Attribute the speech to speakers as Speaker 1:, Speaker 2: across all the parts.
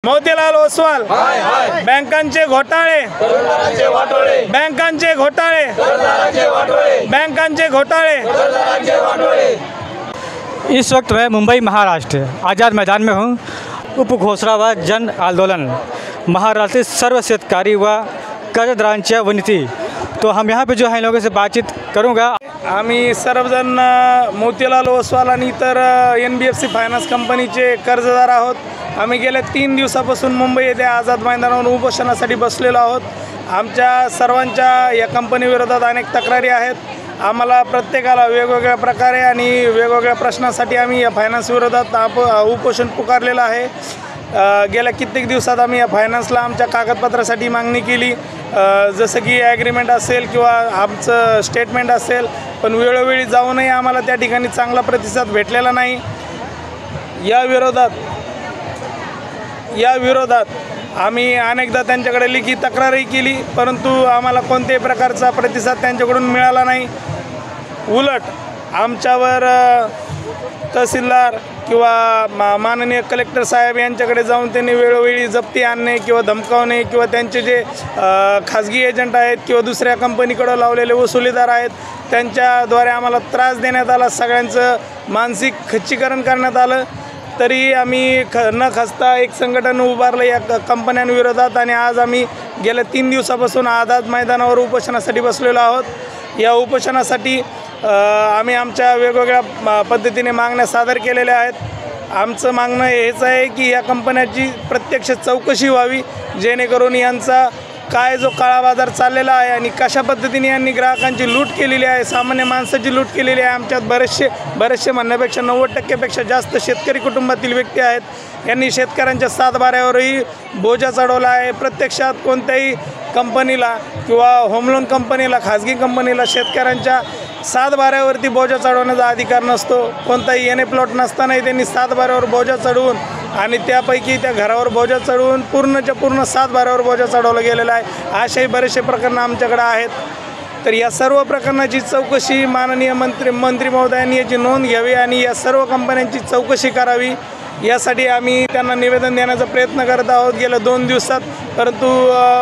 Speaker 1: मोतीलाल ओसवाल बँकांचे घोटाळे, बँकांचे घोटाळे, बँकांचे घोटाळे।
Speaker 2: इस वक्त मैं मुंबई महाराष्ट्र आज़ाद मैदान में हूँ। उप घोषणा व जन आंदोलन महाराष्ट्र सर्व शेतकारी व कर्जदारांच्या वनिती। तो हम यहाँ पे जो है इन लोगों से बातचीत करूँगा।
Speaker 1: आम्ही सर्वजण मोतीलाल ओसवाल आणि इतर NBFC फायनान्स कंपनीचे कर्जदार आहोत। आम्ही गेल्या 3 दिवसापासून मुंबई येथे आझाद मैदानावर उपोषणासाठी बसलेलो आहोत। आमच्या सर्वांच्या या कंपनीविरोधात अनेक तक्रारी आहेत। आम्हाला प्रत्येकाला वेगवेगळ्या प्रकारे आणि वेगवेगळ्या प्रश्नांसाठी आम्ही या फायनान्स विरोधात उपोषण पुकारलेलं आहे। गेल्या कित्येक दिवसात आम्ही या फायनान्सला आमच्या कागदपत्रासाठी मागणी केली, जसं की ॲग्रीमेंट असेल किंवा आमचं स्टेटमेंट असेल, पण वेळोवेळी जाऊनही आम्हाला त्या ठिकाणी चांगला प्रतिसाद भेटलेला नाही। या विरोधात आम्ही अनेकदा त्यांच्याकडे लेखी तक्रारही केली, परंतु आम्हाला कोणत्याही प्रकारचा प्रतिसाद त्यांच्याकडून मिळाला नाही। उलट आमच्यावर तहसीलदार किंवा माननीय कलेक्टर साहेब यांच्याकडे जाऊन त्यांनी वेळोवेळी जप्ती आणणे किंवा धमकावणे किंवा त्यांचे जे खाजगी एजंट आहेत किंवा दुसऱ्या कंपनीकडे लावलेले वसुलीदार आहेत त्यांच्याद्वारे आम्हाला त्रास देण्यात आला। सगळ्यांचं मानसिक खच्चीकरण करण्यात आलं। तरी आम्ही न खचता एक संघटन उभारलं या कंपन्यांविरोधात आणि आज आम्ही गेल्या 3 दिवसापासून आझाद मैदानावर उपोषणासाठी बसलेलो आहोत। या उपोषणासाठी आम्ही आमच्या वेगवेगळ्या पद्धतीने मागण्या सादर केलेल्या आहेत। आमचं मागणं हेच आहे की या कंपन्याची प्रत्यक्ष चौकशी व्हावी, जेणेकरून यांचा काय जो काळा बाजार चाललेला आहे आणि कशा पद्धतीने यांनी ग्राहकांची लूट केलेली आहे, सामान्य माणसाची लूट केलेली आहे। आमच्यात बरेचसे म्हणण्यापेक्षा 90% जास्त शेतकरी कुटुंबातील व्यक्ती आहेत। यांनी शेतकऱ्यांच्या सातबाऱ्यावरही बोजा चढवला आहे। प्रत्यक्षात कोणत्याही कंपनीला किंवा होम लोन कंपनीला, खाजगी कंपनीला शेतकऱ्यांच्या सातबाऱ्यावरती बोजा चढवण्याचा अधिकार नसतो। कोणताही येणे प्लॉट नसतानाही त्यांनी सातबाऱ्यावर बोजा चढवून आणि त्यापैकी त्या घरावर बोजा चढवून पूर्णच्या पूर्ण सातबाऱ्यावर बोजा चढवला गेलेला आहे। अशाही बरेचसे प्रकरणं आमच्याकडे आहेत। तर या सर्व प्रकरणाची चौकशी माननीय मंत्री महोदयांनी याची नोंद घ्यावी आणि या सर्व कंपन्यांची चौकशी करावी, यासाठी आम्ही त्यांना निवेदन देण्याचा प्रयत्न करत आहोत गेल्या 2 दिवसात। परंतु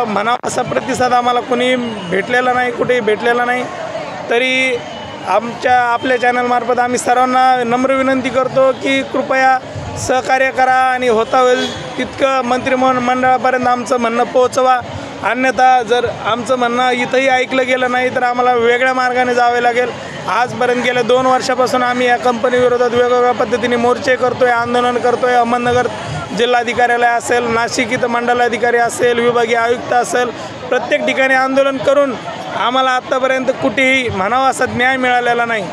Speaker 1: म्हणावा असा प्रतिसाद आम्हाला कोणी भेटलेला नाही, कुठेही भेटलेला नाही। तरी आपल्या चॅनलमार्फत आम्ही सर्वांना नम्र विनंती करतो की कृपया सहकार्य करा आणि होता होईल तितकं मंत्रिमंडळापर्यंत आमचं म्हणणं पोहोचवा। अन्यथा जर आमचं म्हणणं इथंही ऐकलं गेलं नाही तर आम्हाला वेगळ्या मार्गाने जावे लागेल। आजपर्यंत गेल्या 2 वर्षापासून आम्ही या कंपनीविरोधात वेगवेगळ्या पद्धतीने मोर्चे करतोय, आंदोलन करतोय। अहमदनगर जिल्हाधिकार्यालय असेल, नाशिक इथं मंडलाधिकारी असेल, विभागीय आयुक्त असेल, प्रत्येक ठिकाणी आंदोलन करून आम्हाला आत्तापर्यंत कुठेही म्हणावा असा न्याय मिळालेला नाही।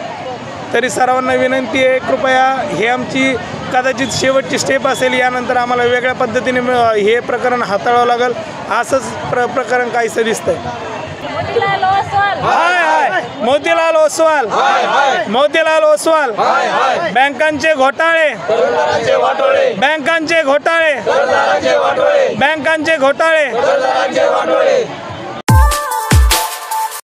Speaker 1: तरी सर्वांना विनंती आहे, कृपया हे आमची कदाचित शेवटची स्टेप असेल। यानंतर आम्हाला वेगळ्या पद्धतीने हे प्रकरण हाताळावं लागेल। असंच प्रकरण काहीसं दिसतंय। मोतीलाल ओसवाल, मोतीलाल ओसवाल बँकांचे घोटाळे, बँकांचे घोटाळे, बँकांचे घोटाळे।